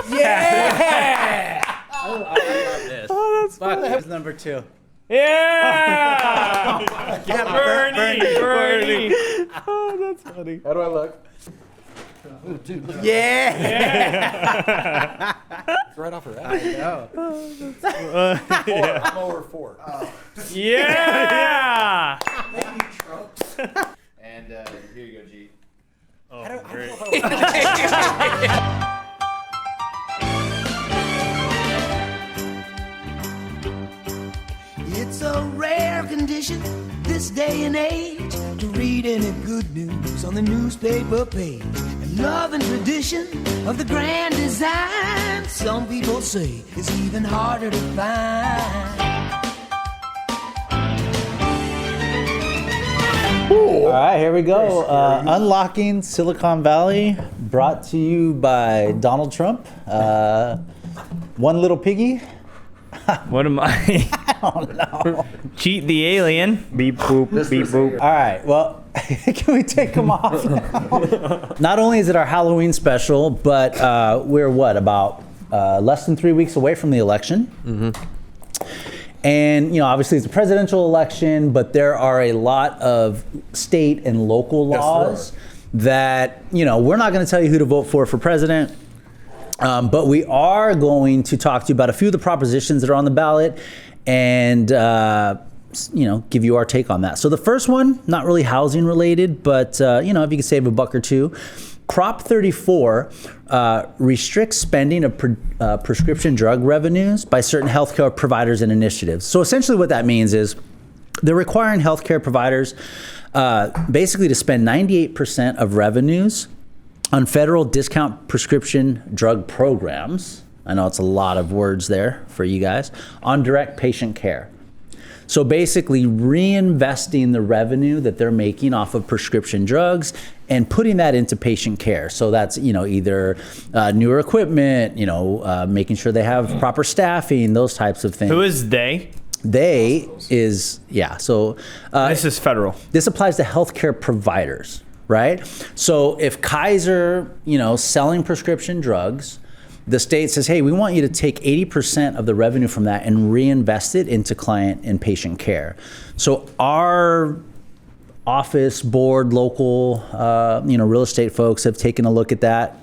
Yeah! I love this. Oh, that's Fuck, funny. that's number 2. Yeah! Bernie! Oh, that's funny. How do I look? Yeah! It's right off her I ass. know. I'm over 4. Yeah! And here you go, G. Oh, great. It's a rare condition this day and age to read any good news on the newspaper page. And love and tradition of the grand design, some people say, is even harder to find. All right, here we go. Unlocking Silicon Valley, brought to you by Donald Trump. One little piggy. What am I? I don't know. Cheat the alien. Beep boop, beep boop. All right, well, can we take them off now? Not only is it our Halloween special, but we're about less than 3 weeks away from the election. Mm-hmm. And, obviously it's a presidential election, but there are a lot of state and local laws that, we're not going to tell you who to vote for president. But we are going to talk to you about a few of the propositions that are on the ballot and, give you our take on that. So the first one, not really housing related, but, if you could save $1 or $2. Prop 34 restricts spending of prescription drug revenues by certain healthcare providers and initiatives. So essentially what that means is they're requiring healthcare providers basically to spend 98% of revenues on federal discount prescription drug programs. I know it's a lot of words there for you guys, on direct patient care. So basically reinvesting the revenue that they're making off of prescription drugs and putting that into patient care. So that's, either newer equipment, making sure they have proper staffing, those types of things. Who is they? They is, so. This is federal. This applies to healthcare providers, right? So if Kaiser, selling prescription drugs, the state says, hey, we want you to take 80% of the revenue from that and reinvest it into client and patient care. So our office, board, local, real estate folks have taken a look at that.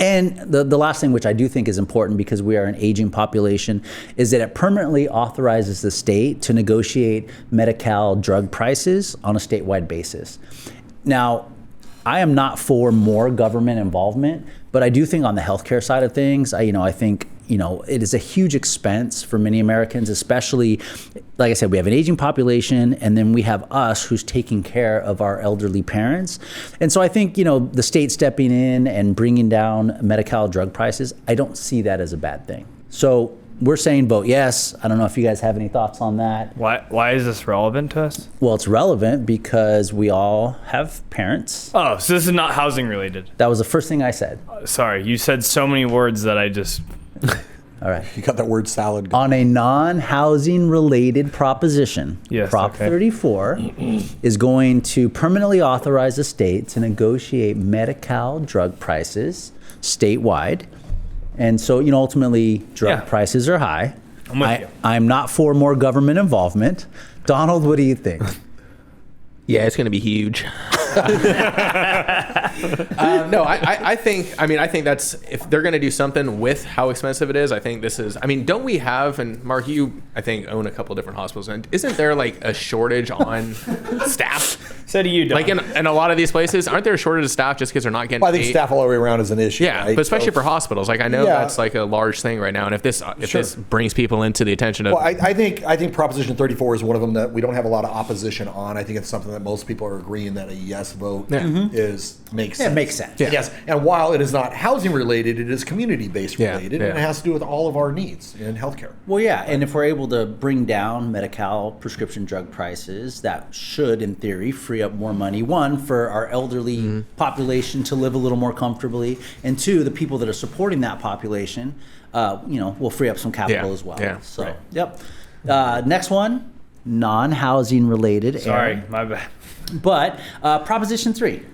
And the last thing, which I do think is important because we are an aging population, is that it permanently authorizes the state to negotiate Medi-Cal drug prices on a statewide basis. Now, I am not for more government involvement, but I do think on the healthcare side of things, I think, it is a huge expense for many Americans, especially, like I said, we have an aging population, and then we have us who's taking care of our elderly parents. And so I think, the state stepping in and bringing down Medi-Cal drug prices, I don't see that as a bad thing. So we're saying vote yes. I don't know if you guys have any thoughts on that. Why is this relevant to us? Well, it's relevant because we all have parents. Oh, so this is not housing related. That was the first thing I said. Sorry, you said so many words that I just... All right. You got that word salad going. On a non-housing related proposition, Yes, Prop okay. 34 is going to permanently authorize the state to negotiate Medi-Cal drug prices statewide. And so, ultimately, drug prices are high. I'm with you. I'm not for more government involvement. Donald, what do you think? Yeah, it's going to be huge. No, I think that's, if they're going to do something with how expensive it is, I think this is, don't we have, and Mark, you, I think, own a couple different hospitals, and isn't there like a shortage on staff? So do you, Don. Like in a lot of these places, aren't there a shortage of staff just because they're not getting Well, I think paid? staff all the way around is an issue. Yeah, right? but especially So- for hospitals. Like I know Yeah. that's like a large thing right now, and if this Sure. brings people into the attention of... Well, I think Proposition 34 is one of them that we don't have a lot of opposition on. I think it's something that most people are agreeing that a yes vote makes sense. Yeah, it makes sense. And yes, and while it is not housing related, it is community based related, and it has to do with all of our needs in healthcare. Well, yeah, and if we're able to bring down Medi-Cal prescription drug prices, that should, in theory, free up more money. One, for our elderly population to live a little more comfortably, and two, the people that are supporting that population, will free up some capital as well. Yeah, So, yep. Next one, non-housing related. Sorry, Aaron. my bad. But Proposition 3,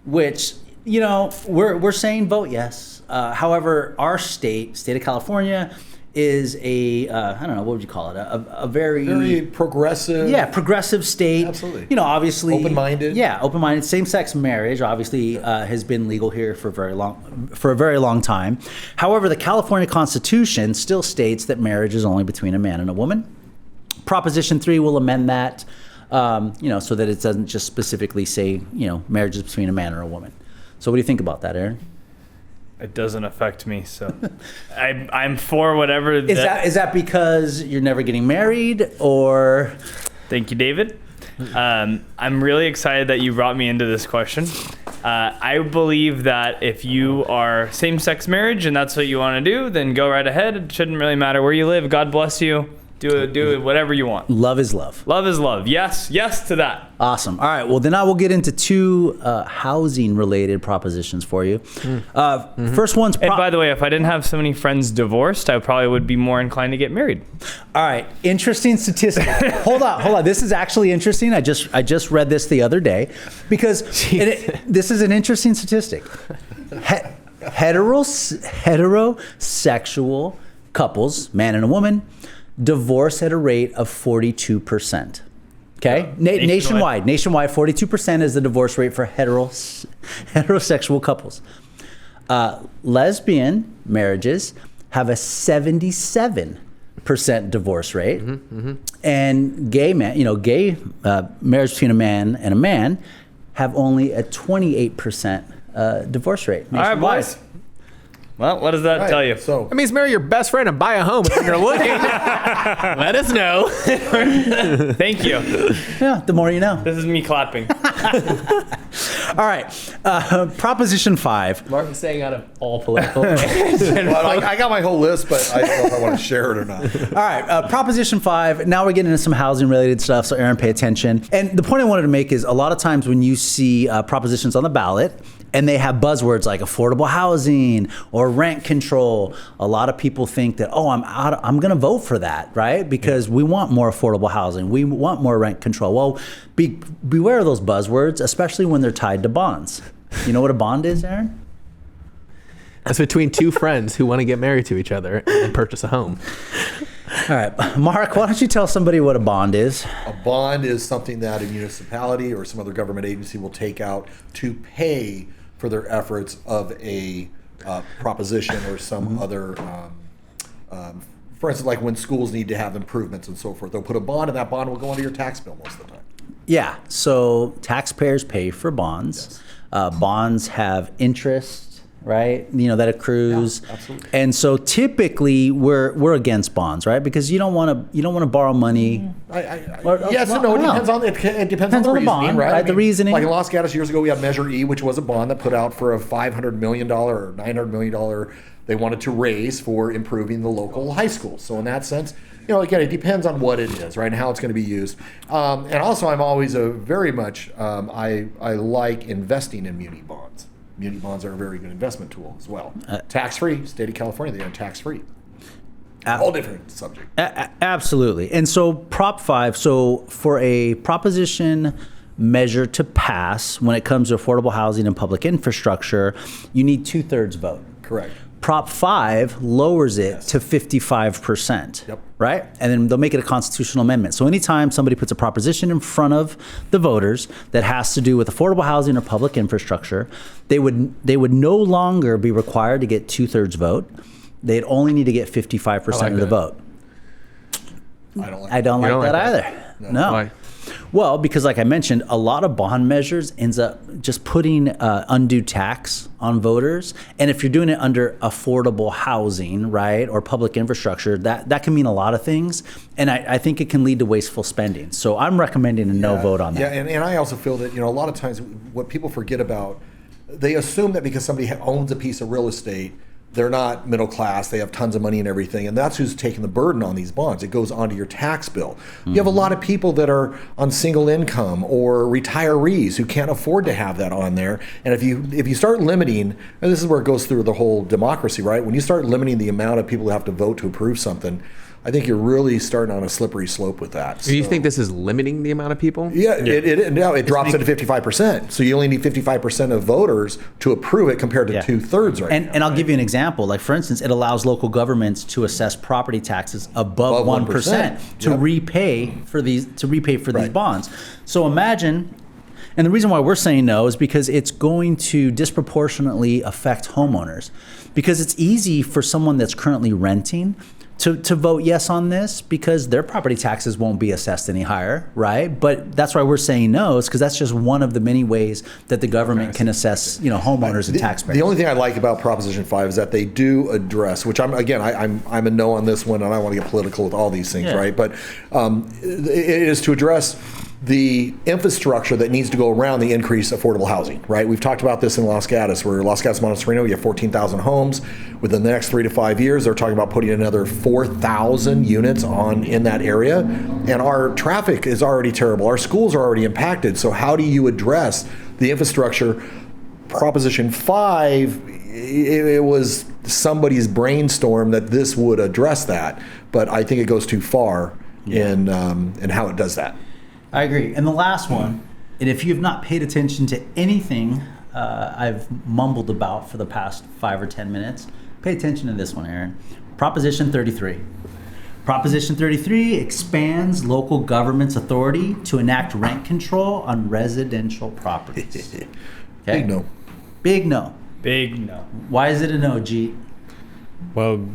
which, you know, we're saying vote yes. However, our state of California, is I don't know, what would you call it? A very progressive. Yeah, progressive state. Absolutely. You know, obviously. Open-minded. Yeah, open-minded. Same-sex marriage obviously has been legal here for a very long time. However, the California Constitution still states that marriage is only between a man and a woman. Proposition 3 will amend that, you know, so that it doesn't just specifically say, you know, marriage is between a man or a woman. So what do you think about that, Aaron? It doesn't affect me, so I'm for whatever. Is that because you're never getting married, or? Thank you, David. I'm really excited that you brought me into this question. I believe that if you are same-sex marriage and that's what you want to do, then go right ahead. It shouldn't really matter where you live. God bless you. Do it, whatever you want. Love is love. Love is love. Yes to that. Awesome. All right. Well, then I will get into two housing-related propositions for you. First one's... And by the way, if I didn't have so many friends divorced, I probably would be more inclined to get married. All right. Interesting statistic. Hold on. This is actually interesting. I just read this the other day because this is an interesting statistic. Heterosexual couples, man and a woman, divorce at a rate of 42%. Okay, nationwide, 42% is the divorce rate for heterosexual couples. Lesbian marriages have a 77% divorce rate, and gay marriage between a man and a man have only a 28% divorce rate. All right, boys. Well, what does that tell you? So That means marry your best friend and buy a home if you're looking. Let us know. Thank you. Yeah, the more you know. This is me clapping. All right, Proposition 5. Martin's staying out of all political. well, I got my whole list, but I don't know if I want to share it or not. All right, Proposition 5. Now we're getting into some housing-related stuff, so Aaron, pay attention. And the point I wanted to make is a lot of times when you see propositions on the ballot, and they have buzzwords like affordable housing or rent control, a lot of people think that, I'm going to vote for that, right? Because we want more affordable housing. We want more rent control. Well, beware of those buzzwords, especially when they're tied to bonds. You know what a bond is, Aaron? That's between two friends who want to get married to each other and purchase a home. All right, Mark, why don't you tell somebody what a bond is? A bond is something that a municipality or some other government agency will take out to pay for their efforts of a proposition or some other, for instance, like when schools need to have improvements and so forth. They'll put a bond, and that bond will go into your tax bill most of the time. Yeah, so taxpayers pay for bonds. Yes. Bonds have interest, right? You know, that accrues. Yeah, absolutely. And so typically we're against bonds, right? Because you don't want to borrow money. Yes and no. It depends on it depends on the reasoning, bond, right? the reasoning. Like in Los Gatos years ago, we had Measure E, which was a bond that put out for a $500 million or $900 million. They wanted to raise for improving the local high schools. So in that sense, you know, again, it depends on what it is, right, and how it's going to be used. And also, I'm always very much I like investing in muni bonds. Muni bonds are a very good investment tool as well. Tax-free, state of California, they are tax-free. All different subject. Absolutely. And so Prop 5, so for a proposition measure to pass when it comes to affordable housing and public infrastructure, you need 2/3 vote. Correct. Prop 5 lowers it to 55%, Yep. right? And then they'll make it a constitutional amendment. So anytime somebody puts a proposition in front of the voters that has to do with affordable housing or public infrastructure, they would no longer be required to get 2/3 vote. They'd only need to get 55% of the vote. I don't like that either. No. Why? Well, because like I mentioned, a lot of bond measures ends up just putting undue tax on voters. And if you're doing it under affordable housing, right, or public infrastructure, that can mean a lot of things. And I think it can lead to wasteful spending. So I'm recommending a no vote on that. Yeah, and I also feel that, you know, a lot of times what people forget about, they assume that because somebody owns a piece of real estate, they're not middle class, they have tons of money and everything, and that's who's taking the burden on these bonds. It goes onto your tax bill. You have a lot of people that are on single income or retirees who can't afford to have that on there. And if you start limiting, and this is where it goes through the whole democracy, right? When you start limiting the amount of people who have to vote to approve something, I think you're really starting on a slippery slope with that. Do you So- think this is limiting the amount of people? Yeah, it drops it to 55%. So you only need 55% of voters to approve it compared to Yeah. 2/3 right now. And I'll give you an example. Like, for instance, it allows local governments to assess property taxes above 1% to Yep. repay for these Right. bonds. So imagine, and the reason why we're saying no is because it's going to disproportionately affect homeowners. Because it's easy for someone that's currently renting to vote yes on this because their property taxes won't be assessed any higher, right? But that's why we're saying no, is because that's just one of the many ways that the government can assess, homeowners and taxpayers. The only thing I like about Proposition 5 is that they do address, which I'm a no on this one, and I don't want to get political with all these things, Yeah. right? But it is to address the infrastructure that needs to go around the increased affordable housing, right? We've talked about this in Los Gatos, where Los Gatos, Montessorino, you have 14,000 homes. Within the next 3 to 5 years, they're talking about putting another 4,000 units on in that area. And our traffic is already terrible. Our schools are already impacted. So how do you address the infrastructure? Proposition 5, it was somebody's brainstorm that this would address that, but I think it goes too far in how it does that. I agree. And the last one, and if you've not paid attention to anything I've mumbled about for the past 5 or 10 minutes, pay attention to this one, Aaron. Proposition 33. Proposition 33 expands local government's authority to enact rent control on residential properties. Okay? Big no. Big no. Big no. Why is it a no, Jeet? Well,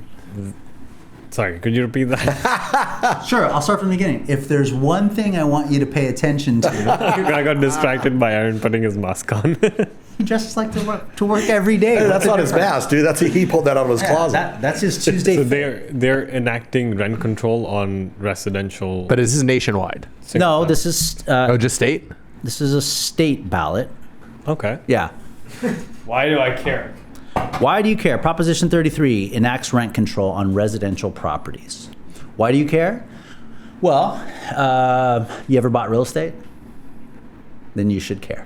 sorry, could you repeat that? Sure, I'll start from the beginning. If there's one thing I want you to pay attention to, I got distracted by Aaron putting his mask on. he dresses like to work every day. Hey, that's What's the not his difference? mask, dude. He pulled that out of his Yeah, closet. that's his Tuesday. So they're enacting rent control on residential. But this is nationwide. No, this is Oh, just state? this is a state ballot. Okay. Yeah. Why do I care? Why do you care? Proposition 33 enacts rent control on residential properties. Why do you care? Well, you ever bought real estate? Then you should care.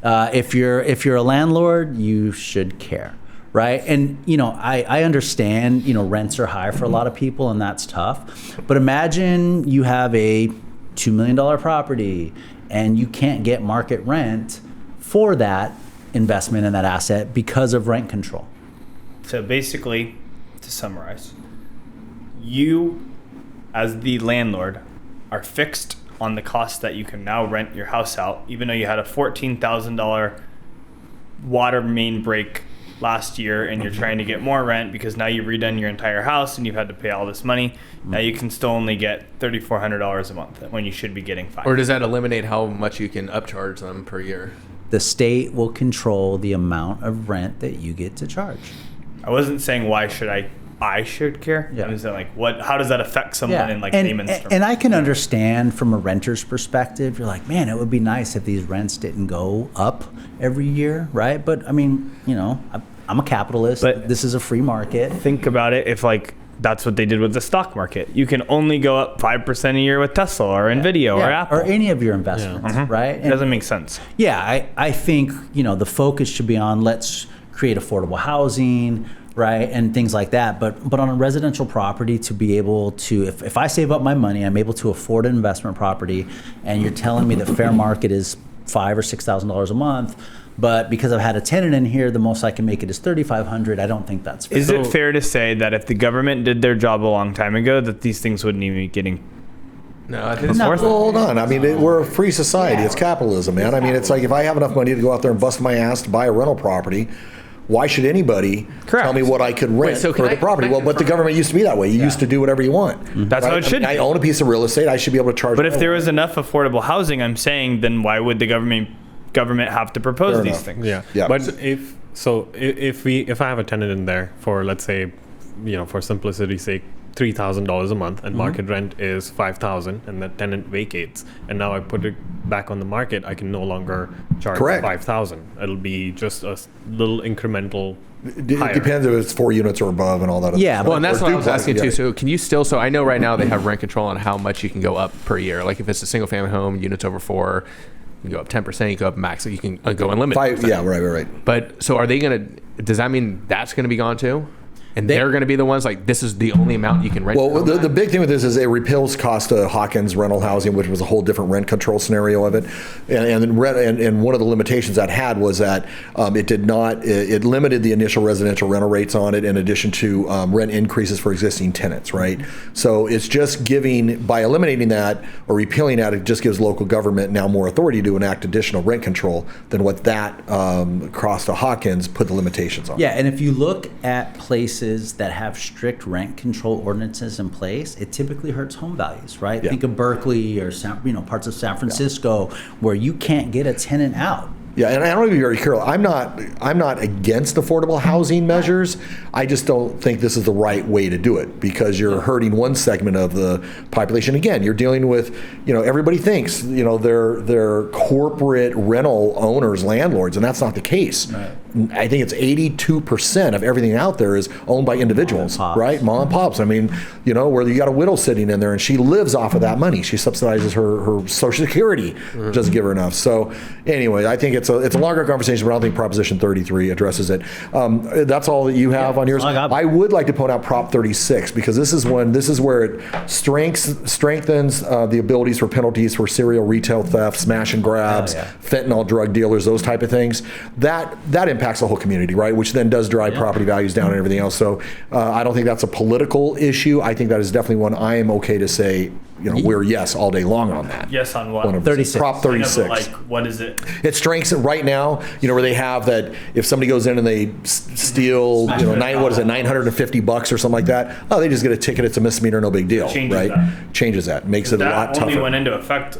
If you're a landlord, you should care, right? And I understand rents are high for a lot of people, and that's tough. But imagine you have a $2 million property, and you can't get market rent for that investment in that asset because of rent control. So basically, to summarize, you, as the landlord, are fixed on the cost that you can now rent your house out, even though you had a $14,000 water main break last year and you're trying to get more rent because now you've redone your entire house and you've had to pay all this money. Now you can still only get $3,400 a month when you should be getting $5,000. Or does that eliminate how much you can upcharge them per year? The state will control the amount of rent that you get to charge. I wasn't saying why should I should care. Yeah. I was saying how does that affect someone in layman's terms? And I can understand from a renter's perspective, you're like, man, it would be nice if these rents didn't go up every year, right? But I mean, I'm a capitalist. But this is a free market. Think about it, if that's what they did with the stock market. You can only go up 5% a year with Tesla or Nvidia or Apple. Or any of your investments, right? It doesn't make sense. Yeah, I think, the focus should be on let's create affordable housing, right, and things like that. But on a residential property, to be able to, if I save up my money, I'm able to afford an investment property, and you're telling me that fair market is $5,000 or $6,000 a month, but because I've had a tenant in here, the most I can make it is $3,500. I don't think that's fair. Is it fair to say that if the government did their job a long time ago, that these things wouldn't even be getting No, I think No. enforced? Well, hold on. I mean, we're a free society. It's capitalism, man. I mean, it's like if I have enough money to go out there and bust my ass to buy a rental property, why should anybody tell me what I could rent so for the property? can I Well, but the confirm- government used to be that way. You used to do whatever you want. That's how it should I be. own a piece of real estate. I should be able to charge. But if there was enough affordable housing, I'm saying, then why would the government have to propose Fair these enough. things? Yeah. Yeah. But if I have a tenant in there for, let's say, for simplicity's sake, $3,000 a month, and market rent is $5,000, and the tenant vacates, and now I put it back on the market, I can no longer charge Correct. $5,000. It'll be just a little incremental. It higher. depends if it's 4 units or above and all that. Other Yeah, stuff. Well, and that's Or what I was duplex, asking yeah. too. So can you still, so I know right now they have rent control on how much you can go up per year. Like if it's a single family home, units over 4, you can go up 10%, you go up max, you can go unlimited. Yeah, right. But so are they going to, does that mean that's going to be gone too? And they're going to be the ones like, this is the only amount you can rent. Well, the big thing with this is it repeals Costa Hawkins rental housing, which was a whole different rent control scenario of it. And one of the limitations that had was that it limited the initial residential rental rates on it in addition to rent increases for existing tenants, right? So it's just by eliminating that or repealing that, it just gives local government now more authority to enact additional rent control than what that Costa Hawkins put the limitations on. Yeah, and if you look at places that have strict rent control ordinances in place, it typically hurts home values, right? Yeah. Think of Berkeley or parts of San Francisco where you can't get a tenant out. Yeah, and I want to be very careful. I'm not against affordable housing measures. I just don't think this is the right way to do it because you're hurting one segment of the population. Again, you're dealing with, everybody thinks, they're corporate rental owners, landlords, and that's not the case. Right. I think it's 82% of everything out there is owned by individuals, right? Mom and pops. I mean, where you got a widow sitting in there and she lives off of that money. She subsidizes her Social Security, doesn't give her enough. So anyway, I think it's a longer conversation, but I don't think Proposition 33 addresses it. That's all that you have on yours. I would like to point out Prop 36 because this is where it strengthens the abilities for penalties for serial retail theft, smash and grabs, fentanyl drug dealers, those type of things. That impacts the whole community, right? Which then does drive property values down and everything else. So I don't think that's a political issue. I think that is definitely one I am okay to say, we're yes all day long on that. Yes on what? 36. Prop 36. Like, what is it? It strengthens it right now, where they have that if somebody goes in and they steal, $950 or something like that, they just get a ticket. It's a misdemeanor, no big deal, right? Changes that. Makes it a lot tougher. That only went into effect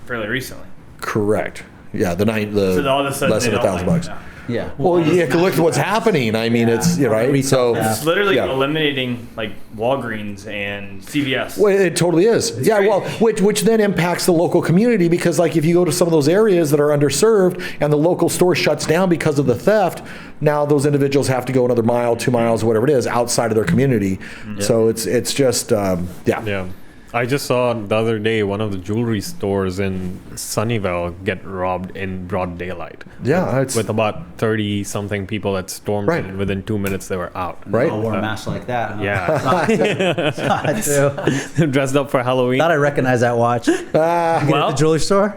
fairly recently. Correct. Yeah, So all of a sudden less than $1,000. Yeah. Well, you have to look at what's happening. I mean, it's right. So it's literally eliminating like Walgreens and CVS. Well, it totally is. It's crazy. Well, which then impacts the local community because, like, if you go to some of those areas that are underserved and the local store shuts down because of the theft, now those individuals have to go another mile, 2 miles, whatever it is, outside of their community. Yeah. So it's just Yeah. I just saw the other day one of the jewelry stores in Sunnyvale get robbed in broad daylight. Yeah, with about 30-something people that stormed in. Within 2 minutes they were out. Right, all wore a mask like that. Huh? Yeah, Not true. Dressed up for Halloween. Thought I recognized that watch. At the jewelry store.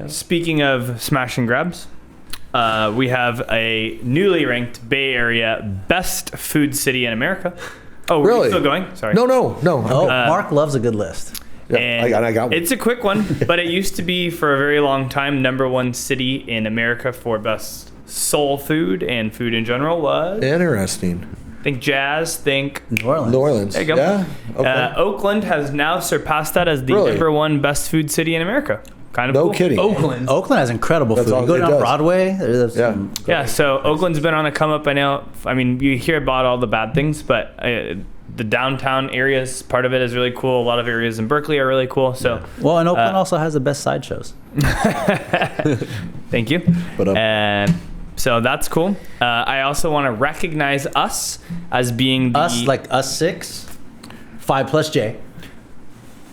Speaking of smash and grabs, we have a newly ranked Bay Area best food city in America. Oh, really? Still going? Sorry. No. Mark loves a good list. Yeah, and I got one. It's a quick one, but it used to be for a very long time #1 city in America for best soul food and food in general was. Interesting. Think jazz. Think New Orleans. New Orleans. There you go. Yeah. Okay. Oakland has now surpassed that as the #1 best food city in America. Kind of no cool. kidding. Oakland has incredible food. You go down Broadway. So Oakland's been on the come up. I mean, you hear about all the bad things, but the downtown areas, part of it is really cool. A lot of areas in Berkeley are really cool. So and Oakland also has the best sideshows. Thank you. And so that's cool. I also want to recognize us as being us, like us 6, 5 plus J.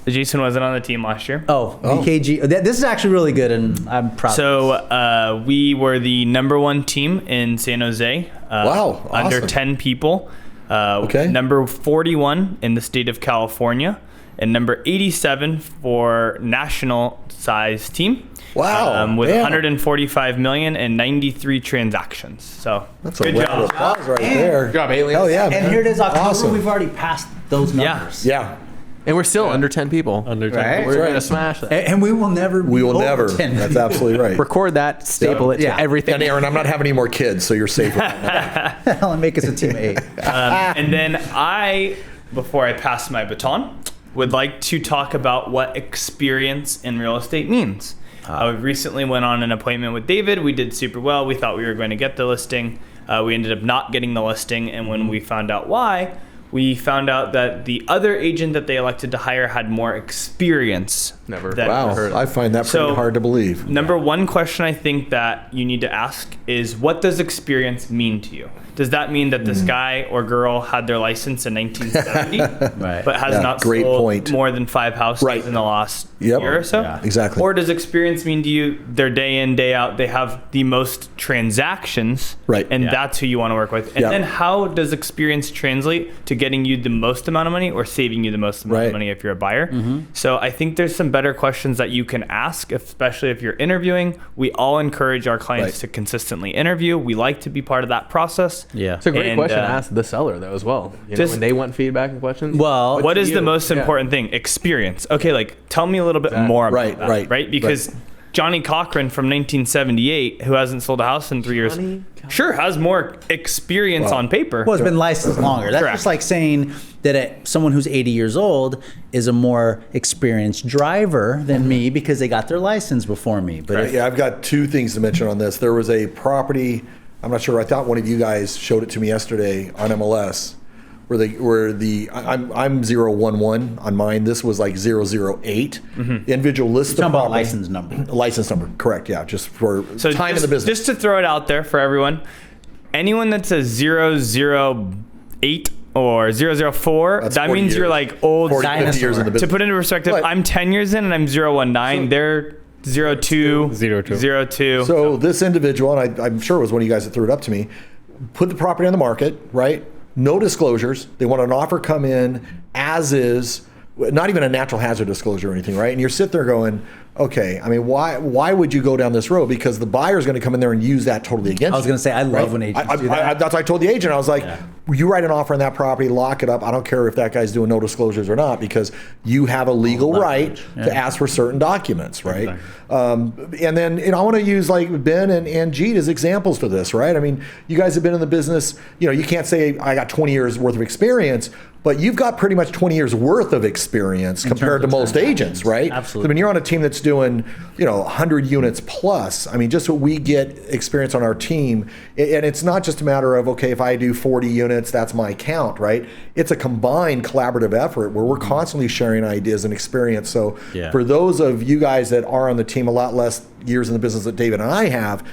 Jason wasn't on the team last year. BKG. This is actually really good, and I'm proud. So we were the #1 team in San Jose. Wow, awesome. Under 10 people. Number 41 in the state of California, and number 87 for national size team. Wow. With 145 million and 93 transactions. So that's a round of applause right there. Good job, aliens. Oh yeah, man. And here it is, October. Awesome. We've already passed those numbers. Yeah. And we're still under 10 people. Under 10 We're going to smash that. And we will never be over 10 That's people. absolutely right. Record that, staple it to everything. And Aaron, I'm not having any more kids, so you're safe. I'll make us a team of 8. And then before I pass my baton, would like to talk about what experience in real estate means. We recently went on an appointment with David. We did super well. We thought we were going to get the listing. We ended up not getting the listing. And when we found out why, we found out that the other agent that they elected to hire had more experience. Never. Wow, heard of I find that pretty So, hard to believe. Number one question I think that you need to ask is, what does experience mean to you? Does that mean that this guy or girl had their license in 1970, Right. but has Yeah, not great sold point. more than 5 houses Right. in the last Yep. year or so? Yeah. Exactly. Or does experience mean to you they're day in, day out, they have the most transactions, Right. and Yeah. that's who you want to work with? And Yeah. then how does experience translate to getting you the most amount of money or saving you the most amount Right. of money if you're a buyer? So I think there's some better questions that you can ask, especially if you're interviewing. We all encourage our clients Right. to consistently interview. We like to be part of that process. Yeah. It's a great And, question to uh, ask the seller though as well. You know, just- when they want feedback and questions. Well, What to is the you? most Yeah. important thing? Experience. Okay, like tell me a little bit more about Right, that, right, Because Johnny Cochran from 1978, who hasn't sold a house in 3 years, Johnny sure has more experience on paper. Well, it's been licensed longer. That's Correct. just like saying that someone who's 80 years old is a more experienced driver than me because they got their license before me. But if, Yeah, I've got 2 things to mention on this. There was a property, I'm not sure, I thought one of you guys showed it to me yesterday on MLS, I'm 011 on mine. This was like 008. Individual list the talking about property. license number. License number, correct, yeah, just for So time in just, the business. just to throw it out there for everyone, anyone that's a 008 or 004, That's that 40 means you're years. like old 40, 50 years in the To business. put into perspective, But- I'm 10 years in and I'm 019. They're 02, 02. 02. So this individual, and I'm sure it was one of you guys that threw it up to me, put the property on the market, right? No disclosures. They want an offer come in as is, not even a natural hazard disclosure or anything, right? And you're sitting there going, okay, I mean, why would you go down this road? Because the buyer's going to come in there and use that totally against you. I was going to say, I love when agents do that. That's what I told the agent. I was like, you write an offer on that property, lock it up. I don't care if that guy's doing no disclosures or not, because you have a legal right to ask for certain documents, right? And then I want to use like Ben and Jeet as examples for this, right? I mean, you guys have been in the business. You can't say I got 20 years worth of experience, but you've got pretty much 20 years worth of experience compared to terms of most transactions. agents, right? Absolutely. I mean, you're on a team that's doing 100 units plus. I mean, just what we get experience on our team, and it's not just a matter of, okay, if I do 40 units, that's my count, right? It's a combined collaborative effort where we're constantly sharing ideas and experience. So Yeah. for those of you guys that are on the team a lot less years in the business that David and I have,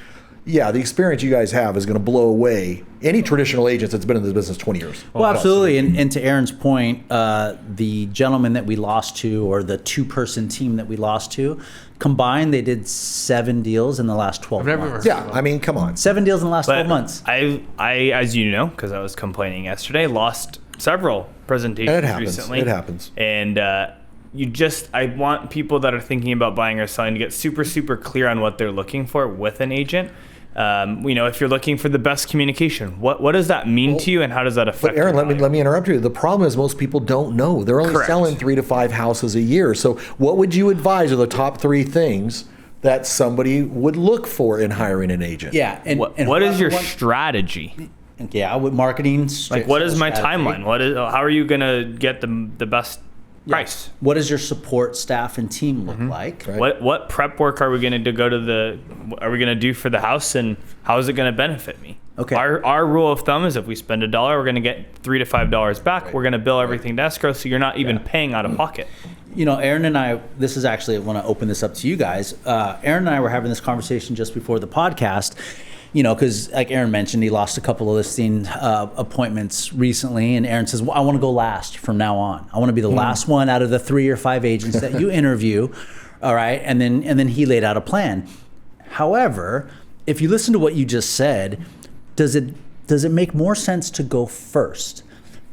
yeah, the experience you guys have is going to blow away any traditional agents that's been in this business 20 years. Well, absolutely. And to Aaron's point, the gentleman that we lost to, or the 2-person team that we lost to, combined, they did 7 deals in the last 12 never months. heard Yeah, I mean, come on. 7 deals in the last 12 But months. I, as you know, because I was complaining yesterday, lost several presentations And it happens. recently. It happens. And I want people that are thinking about buying or selling to get super, super clear on what they're looking for with an agent. If you're looking for the best communication, what does that mean to you, and how does that affect? But Aaron, your let me interrupt you. The problem is most people don't know. They're only Correct. selling 3 to 5 houses a year. So what would you advise are the top 3 things that somebody would look for in hiring an agent? Yeah. And, What is your whoever strategy? Yeah, with marketing. Like, what is my strategy. timeline? How are you gonna get the best price? What does your support staff and team look like? Right. What prep work are we going to are we going to do for the house, and how is it going to benefit me? Okay. Our rule of thumb is if we spend $1, we're going to get $3 to $5 back. We're going to bill everything to escrow, so you're not even paying out of pocket. Aaron and I, this is actually, I want to open this up to you guys. Aaron and I were having this conversation just before the podcast, because like Aaron mentioned, he lost a couple of listing appointments recently. And Aaron says, well, I want to go last from now on. I want to be the last one out of the 3 or 5 agents that you interview. All right. And then he laid out a plan. However, if you listen to what you just said, does it make more sense to go first?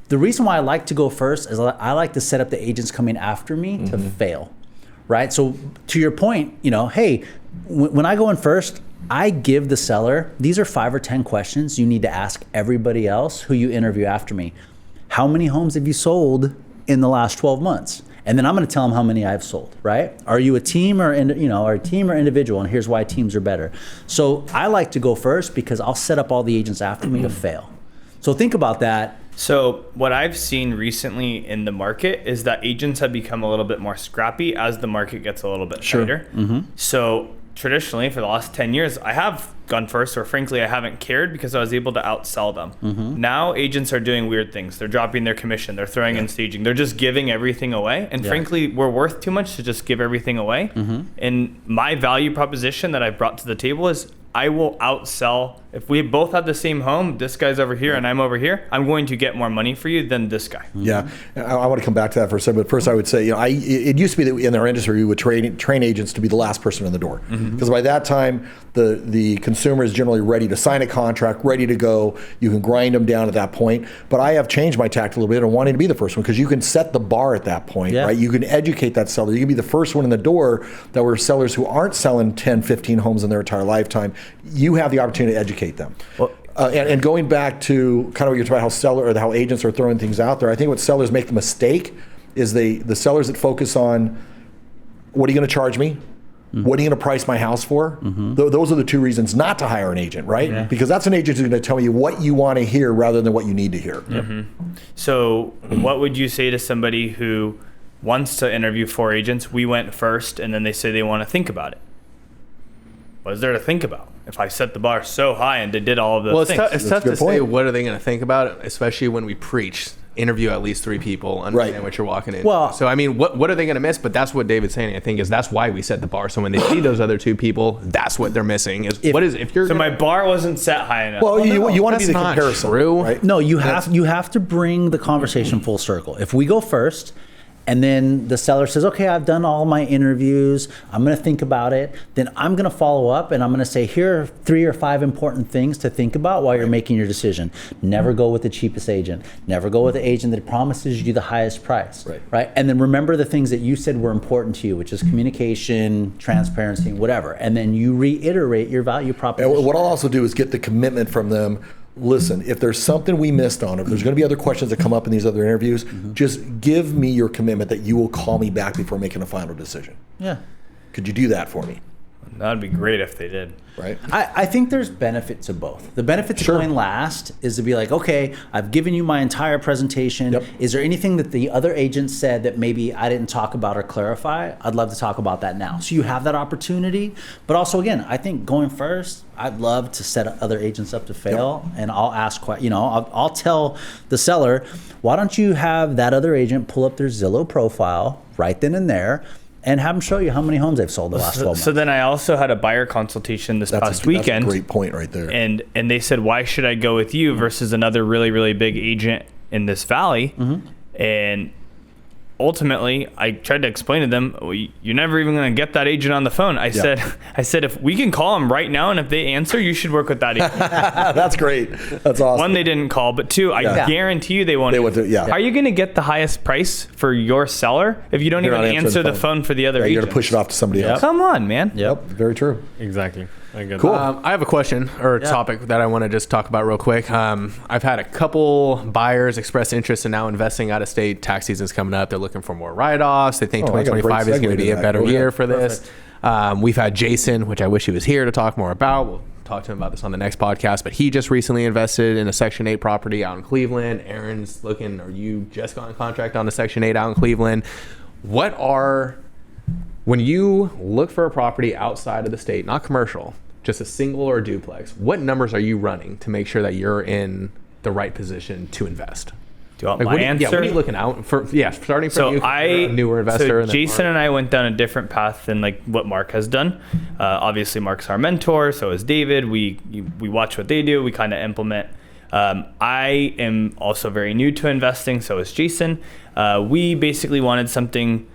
The reason why I like to go first is I like to set up the agents coming after me to fail, right? So to your point, hey, when I go in first, I give the seller, these are 5 or 10 questions you need to ask everybody else who you interview after me. How many homes have you sold in the last 12 months? And then I'm going to tell them how many I've sold, right? Are you a team or individual? And here's why teams are better. So I like to go first because I'll set up all the agents after me to fail. So think about that. So what I've seen recently in the market is that agents have become a little bit more scrappy as the market gets a little bit tighter. So traditionally for the last 10 years, I have gone first, or frankly, I haven't cared because I was able to outsell them. Now agents are doing weird things. They're dropping their commission. They're throwing in staging. They're just giving everything away. And frankly, we're worth too much to just give everything away. And my value proposition that I brought to the table is I will outsell. If we both have the same home, this guy's over here and I'm over here, I'm going to get more money for you than this guy. Yeah, I want to come back to that for a second. But first, I would say, it used to be that in our industry we would train agents to be the last person in the door, because by that time the consumer is generally ready to sign a contract, ready to go. You can grind them down at that point. But I have changed my tact a little bit and wanting to be the first one, because you can set the bar at that point, right? You can educate that seller. You can be the first one in the door. That were sellers who aren't selling 10, 15 homes in their entire lifetime. You have the opportunity to educate them. Well, and going back to kind of what you're talking about, how agents are throwing things out there, I think what sellers make the mistake is the sellers that focus on, what are you going to charge me? What are you going to price my house for? Those are the two reasons not to hire an agent, right? Because that's an agent who's going to tell you what you want to hear rather than what you need to hear. So what would you say to somebody who wants to interview 4 agents? We went first, and then they say they want to think about it. What is there to think about if I set the bar so high and they did all of those things? It's tough to say what are they going to think about, especially when we preach interview at least 3 people, understand what you're walking in. Well, so I mean, what are they going to miss? But that's what David's saying. I think is that's why we set the bar. So when they see those other 2 people, that's what they're missing. So my bar wasn't set high enough. Well, you want to be the not comparison, true. right? No, you have to bring the conversation full circle. If we go first, and then the seller says, okay, I've done all my interviews, I'm going to think about it, then I'm going to follow up and I'm going to say, here are 3 or 5 important things to think about while you're making your decision. Never go with the cheapest agent. Never go with the agent that promises you the highest price. Right? And then remember the things that you said were important to you, which is communication, transparency, whatever. And then you reiterate your value proposition. And what I'll also do is get the commitment from them. Listen, if there's something we missed on, if there's going to be other questions that come up in these other interviews, just give me your commitment that you will call me back before making a final decision. Yeah. Could you do that for me? That'd be great if they did. Right. I think there's benefit to both. The benefit to going last is to be like, okay, I've given you my entire presentation. Is there anything that the other agent said that maybe I didn't talk about or clarify? I'd love to talk about that now. So you have that opportunity. But also, again, I think going first, I'd love to set other agents up to fail. And I'll ask, I'll tell the seller, why don't you have that other agent pull up their Zillow profile right then and there, and have them show you how many homes they've sold the last 12 months. So then I also had a buyer consultation this past weekend. That's a great point right there. And they said, why should I go with you versus another really, really big agent in this valley? And ultimately, I tried to explain to them, well, you're never even going to get that agent on the phone. I said, if we can call them right now, and if they answer, you should work with that agent. That's great. That's awesome. 1, they didn't call, but 2, I guarantee you they won't. How are you going to get the highest price for your seller if you don't even answer the phone for the other agent? You're going to push it off to somebody else. Come on, man. Yep, very true. Exactly. I get Cool. that. I have a question or a topic that I want to just talk about real quick. I've had a couple buyers express interest in now investing out of state. Tax season's coming up. They're looking for more write-offs. They think 2025 is going to be a better year for this. We've had Jason, which I wish he was here to talk more about. We'll talk to him about this on the next podcast. But he just recently invested in a Section 8 property out in Cleveland. Aaron's looking, or you just got in contract on a Section 8 out in Cleveland. When you look for a property outside of the state, not commercial, just a single or a duplex, what numbers are you running to make sure that you're in the right position to invest? Do you want my answer? What are you looking out for? Starting from you, a newer investor. So Jason and I went down a different path than like what Mark has done. Obviously, Mark's our mentor. So is David. We watch what they do. We kind of implement. I am also very new to investing. So is Jason. We basically wanted something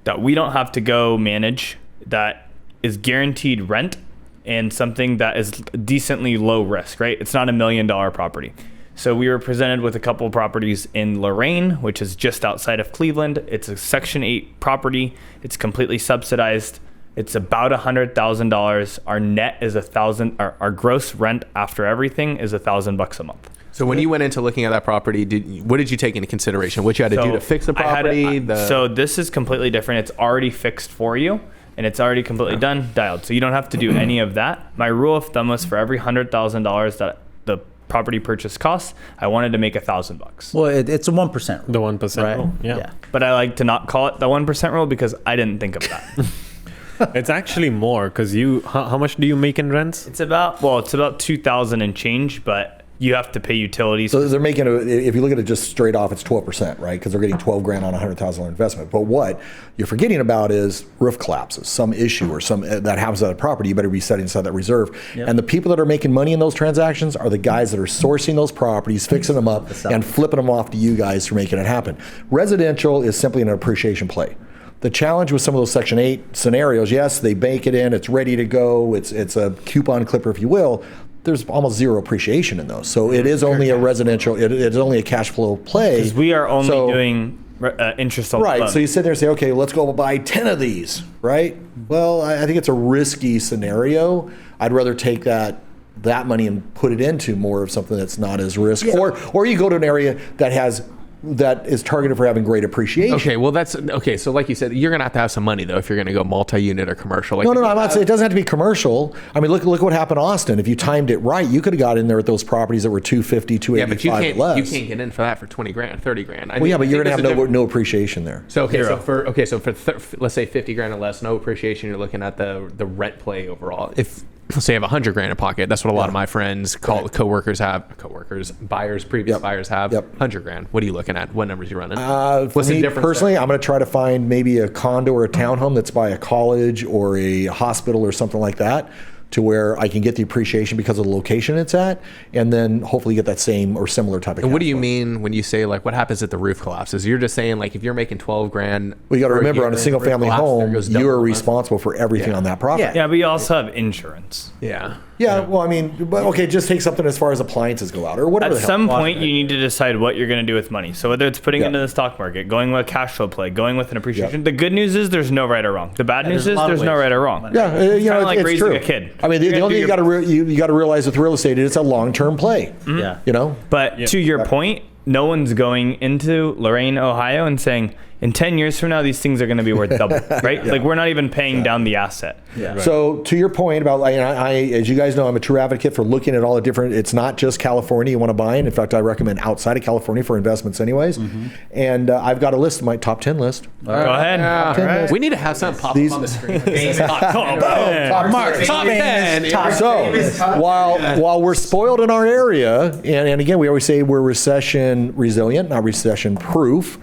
that we don't have to go manage, that is guaranteed rent, and something that is decently low risk, right? It's not $1 million property. So we were presented with a couple of properties in Lorain, which is just outside of Cleveland. It's a Section 8 property. It's completely subsidized. It's about $100,000. Our net is $1,000. Our gross rent after everything is $1,000 a month. So when you went into looking at that property, what did you take into consideration? What you had to do to fix the property? So this is completely different. It's already fixed for you, and it's already completely done, dialed. So you don't have to do any of that. My rule of thumb was for every $100,000 that the property purchase costs, I wanted to make $1,000. Well, it's a 1% rule. The 1% right? rule. Yeah. But I like to not call it the 1% rule because I didn't think of that. It's actually more because how much do you make in rents? It's about 2,000 and change, but you have to pay utilities. So they're making if you look at it just straight off, it's 12%, right? Because they're getting 12 grand on a $100,000 investment. But what you're forgetting about is roof collapses, some issue or some that happens at a property. You better be setting aside that reserve. Yep. And the people that are making money in those transactions are the guys that are sourcing those properties, fixing them up, and flipping them off to you guys for making it happen. Residential is simply an appreciation play. The challenge with some of those Section 8 scenarios, yes, they bake it in, it's ready to go, it's a coupon clipper, if you will. There's almost zero appreciation in those. So it is only a residential, it is only a cash flow play. Because we are only doing interest on right. loan. So you sit there and say, okay, let's go buy 10 of these, right? Well, I think it's a risky scenario. I'd rather take that money and put it into more of something that's not as risky. Yeah. Or you go to an area that is targeted for having great appreciation. Okay, well that's okay. So like you said, you're gonna have to have some money though if you're gonna go multi-unit or commercial. Like no, I'm not saying it doesn't have to be commercial. I mean, look what happened in Austin. If you timed it right, you could have got in there with those properties that were 250, 285 yeah, but less. You can't get in for that for 20 grand, 30 grand. Well, yeah, but you're gonna have no appreciation there. So for let's say 50 grand or less, no appreciation. You're looking at the rent play overall. If let's say I have 100 grand in pocket, that's what a lot of my friends buyers have. 100 grand. What are you looking at? What numbers are you running? For me personally, I'm going to try to find maybe a condo or a townhome that's by a college or a hospital or something like that, to where I can get the appreciation because of the location it's at, and then hopefully get that same or similar type of. And what do you mean when you say like what happens if the roof collapses? You're just saying like if you're making 12 grand. Well, you got to remember on a single family home, you are responsible for everything on that property. Yeah, but you also have insurance. Yeah, well, I mean, but okay, just take something as far as appliances go out or whatever. At some point, you need to decide what you're going to do with money. So whether it's putting it into the stock market, going with a cash flow play, going with an appreciation. The good news is there's no right or wrong. The bad news is there's no right or wrong. Yeah, it's kind of like it's raising true. a kid. I mean, the only thing you got to realize with real estate is it's a long-term play. Yeah, you know. But to your point, no one's going into Lorain, Ohio, and saying, in 10 years from now, these things are going to be worth double, right? Like we're not even paying down the asset. Yeah. Right. So to your point about, I, as you guys know, I'm a true advocate for looking at all the different, it's not just California you want to buy in. In fact, I recommend outside of California for investments anyways. And I've got a list, my top 10 list. Go ahead. Top 10 list. We need to have something pop up on the screen. Top 10. So while we're spoiled in our area, and again, we always say we're recession resilient, not recession proof.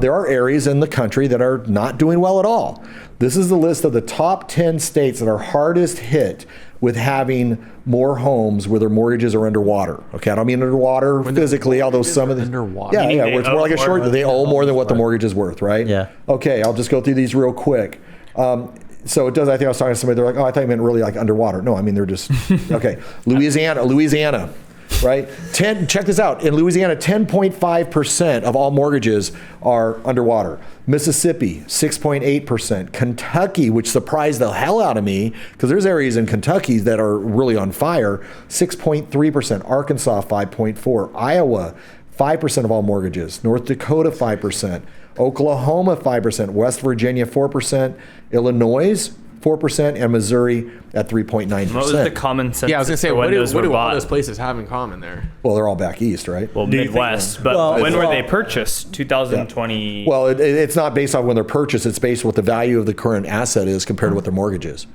There are areas in the country that are not doing well at all. This is the list of the top 10 states that are hardest hit with having more homes where their mortgages are underwater. Okay, I don't mean underwater physically, although some of the underwater. Yeah, where it's more like a short. They owe more than what the mortgage is worth, right? Yeah. Okay, I'll just go through these real quick. So it does. I think I was talking to somebody. They're like, "Oh, I thought you meant really like underwater." No, I mean they're just okay. Louisiana. Right? Check this out. In Louisiana, 10.5% of all mortgages are underwater. Mississippi, 6.8%. Kentucky, which surprised the hell out of me, because there's areas in Kentucky that are really on fire, 6.3%. Arkansas, 5.4%. Iowa, 5% of all mortgages. North Dakota, 5%. Oklahoma, 5%. West Virginia, 4%. Illinois, 4%, and Missouri at 3.9%. What was the common sense? Yeah, I was going to say, what do all those places have in common there? Well, they're all back east, right? Well, Midwest. But when were they purchased? 2020? Yeah. Well, it's not based on when they're purchased. It's based on what the value of the current asset is compared to what their mortgage is.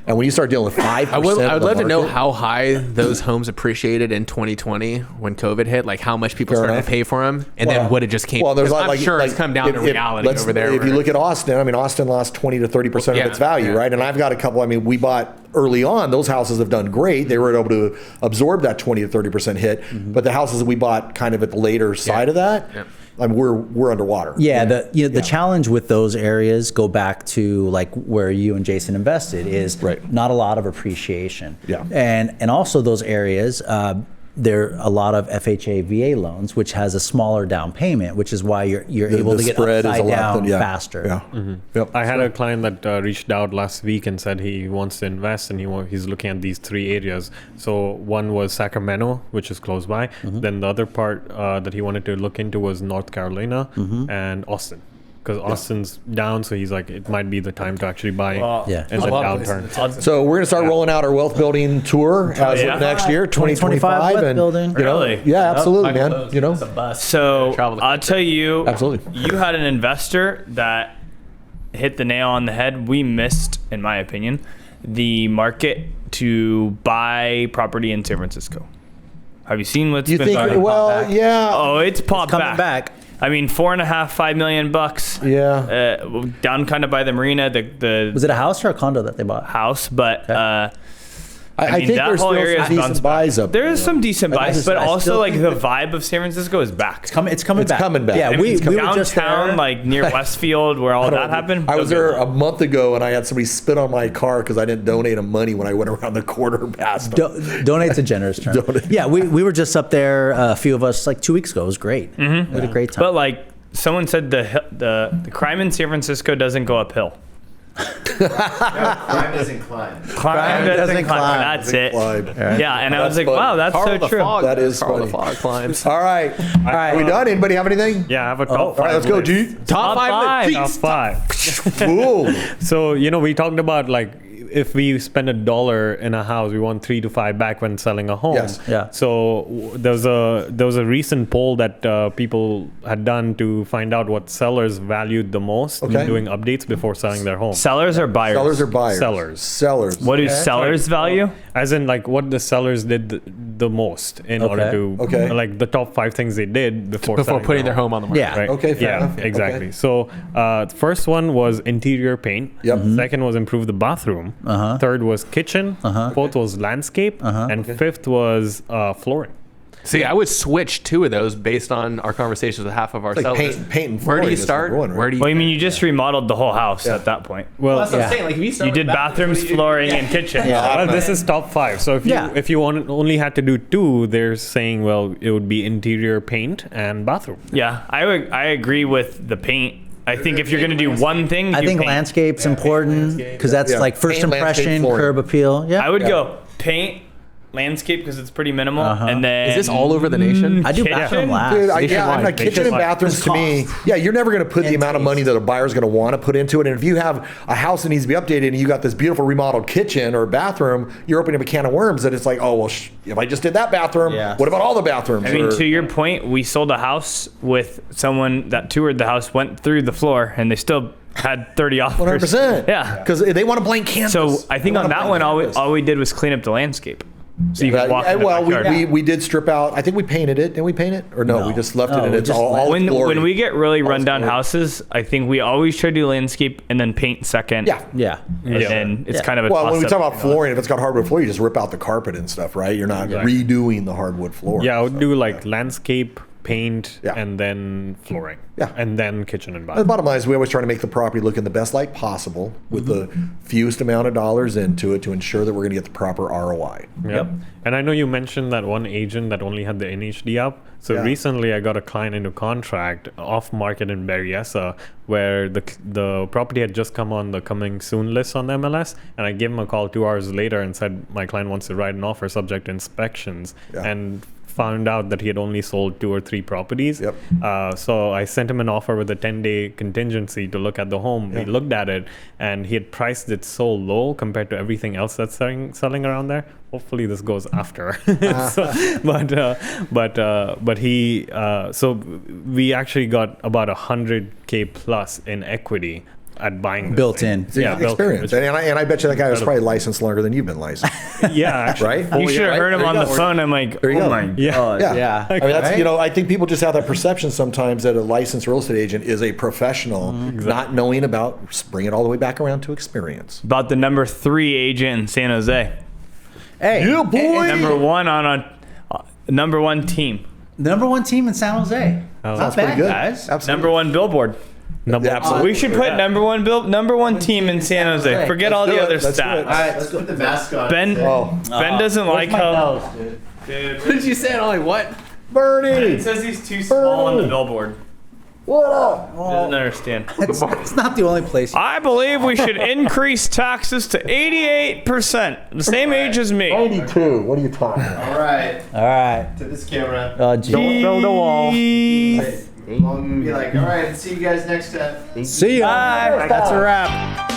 And when you start dealing with 5%, I would love to know how high those homes appreciated in 2020 when COVID hit, like how much people started to pay for them, and then what it just came. Well, there's I'm sure it's come down to reality over there. If you look at Austin, I mean, Austin lost 20 to 30% of its value, right? And I've got a couple. I mean, we bought early on; those houses have done great. They were able to absorb that 20 to 30% hit. But the houses that we bought kind of at the later side of that. I mean, we're underwater. Yeah, the challenge with those areas go back to like where you and Jason invested is not a lot of appreciation. Yeah, and also those areas. There are a lot of FHA VA loans, which has a smaller down payment, which is why you're able to get upside down faster. Yeah. Yep. I had a client that reached out last week and said he wants to invest and he's looking at these 3 areas. So one was Sacramento, which is close by. Then the other part that he wanted to look into was North Carolina and Austin. Because Austin's down, so he's like, it might be the time to actually buy in the downturn. So we're going to start rolling out our wealth building tour as of next year, 2025. Wealth building. Really? Yeah, absolutely, man. So I'll tell you, absolutely. You had an investor that hit the nail on the head. We missed, in my opinion, the market to buy property in San Francisco. Have you seen what's You been think? going? Well, yeah. Oh, it's popped Coming back. I mean, $4.5 million, $5 million. Yeah. Down kind of by the marina, the Was it a house or a condo that they bought? house, but I mean, think that there's whole still area some has decent bounced buys up there there. is some decent buys, but I also still like think the vibe of San Francisco is back. It's coming It's back. coming back. Yeah, I mean, we it's were just Downtown, there. like near Westfield, where all that happened. I was there a month ago and I had somebody spit on my car because I didn't donate them money when I went around the corner past them. Donate's a generous term. Yeah, we were just up there, a few of us, like 2 weeks ago. It was great. We had a great time. But like someone said, the crime in San Francisco doesn't go uphill. Crime doesn't climb. Crime doesn't climb. That's it. Yeah, and I was like, funny. wow, that's Carl so the true. Fog. That is Carl funny. the Fog climbs. All right. Are we done? Anybody have anything? Yeah, I have a top All five. right, let's go, list. G. Top five. Top five. Ooh. So, we talked about like if we spend $1 in a house, we want 3 to 5 back when selling a home. Yes. Yeah. So there was a recent poll that people had done to find out what sellers valued the most Okay. in doing updates before selling their home. Sellers or buyers? Sellers or buyers? Sellers. Sellers. What do sellers value? As in, like, what the sellers did the most in order to, Okay. like, the top 5 things they did before selling putting their home on the market. Yeah. Right. Okay, fair yeah, enough. exactly. Okay. So, the first one was interior paint. Yep. Mhm. Second was improve the bathroom. Third was kitchen. Fourth was landscape. And fifth was flooring. See, I would switch 2 of those based on our conversations with half of our Like sellers. paint and Where do flooring you is start? number one, right? Where do you? Well, I mean, you just remodeled the whole house at that point. Well, That's what I'm Yeah. saying. Like, if you start You with did bathrooms, flooring, and kitchen. well, this is top 5. So Yeah. if you only had to do 2, they're saying, well, it would be interior paint and bathroom. Yeah, I agree with the paint. I think if you're going to do one thing, I do think paint. landscape's important because that's Yeah. like first Paint, landscape, impression, flooring. curb appeal. Yeah. I would go paint, landscape because it's pretty minimal, and then Is this all over the nation? I do kitchen? bathroom last. Dude, I'm Nationwide. not kitchen and Nationwide. bathrooms to me. Yeah, you're never going to put the amount of money that a buyer's going to want to put into it. And if you have a house that needs to be updated and you got this beautiful remodeled kitchen or bathroom, you're opening up a can of worms. And it's like, oh well, if I just did that bathroom, Yeah. what about all the bathrooms? I mean, Or- to your point, we sold a house with someone that toured the house, went through the floor, and they still had 30 offers. 100%. Yeah. because they want a blank canvas. So I think They on want a that blank one, canvas. all we did was clean up the landscape. So you can walk in the well, backyard. we did strip out. I think we painted it. Didn't we paint it? Or no, we just left it. No, And we it's just all when glory. we get really All rundown glory. houses, I think we always try to do landscape and then paint second. Yeah. Yeah. And then it's Yeah. kind of a Well, when we toss-up. talk about flooring, if it's got hardwood floor, you just rip out the carpet and stuff, right? You're not redoing the hardwood floor. Yeah, I would do like landscape, paint, Yeah. and then flooring. Yeah. And then kitchen and The bathroom. bottom line is we always try to make the property look in the best light possible with the fewest amount of dollars into it to ensure that we're going to get the proper ROI. Yep. And I know you mentioned that one agent that only had the NHD up. So Yeah. recently I got a client into contract off market in Berryessa where the property had just come on the coming soon list on the MLS, and I gave him a call 2 hours later and said my client wants to write an offer subject to inspections, Yeah. and found out that he had only sold 2 or 3 properties. Yep. So I sent him an offer with a 10-day contingency to look at the home. Yeah. He looked at it, and he had priced it so low compared to everything else that's selling around there. Hopefully this goes after. But he so we actually got about 100K plus in equity at buying this Built thing. in. It's Yeah, built in, experience. which- And I bet you that guy was probably licensed longer than you've been licensed, yeah, actually. right? You should have heard him on the phone. I'm like, There you oh go. my Yeah. god. Yeah. Yeah. I mean, that's, Right? you know, I think people just have that perception sometimes that a licensed real estate agent is a professional, not knowing about, bring it all the way back around to experience. About the number 3 agent in San Jose. Hey, Yeah, boy. Number 1 on a number 1 team. number 1 team in San Jose. Oh, Not that's bad, pretty good. guys. Absolutely. Number 1 billboard. Number Absolutely. We should put number 1 team in San Jose. Forget all do the it. other Let's do it. stats. All right, Let's put the mascot. Ben doesn't like how What did you say? Only what? Bernie, it says he's too small on the billboard. what up? Doesn't understand. it's not the only place. I believe we should increase taxes to 88%. The same age as me. 92. What are you talking about? All right, All right. to this camera. Oh, gee. Don't throw the wall. We'll be like, all right, see you guys next time. See ya. Bye. That's a wrap.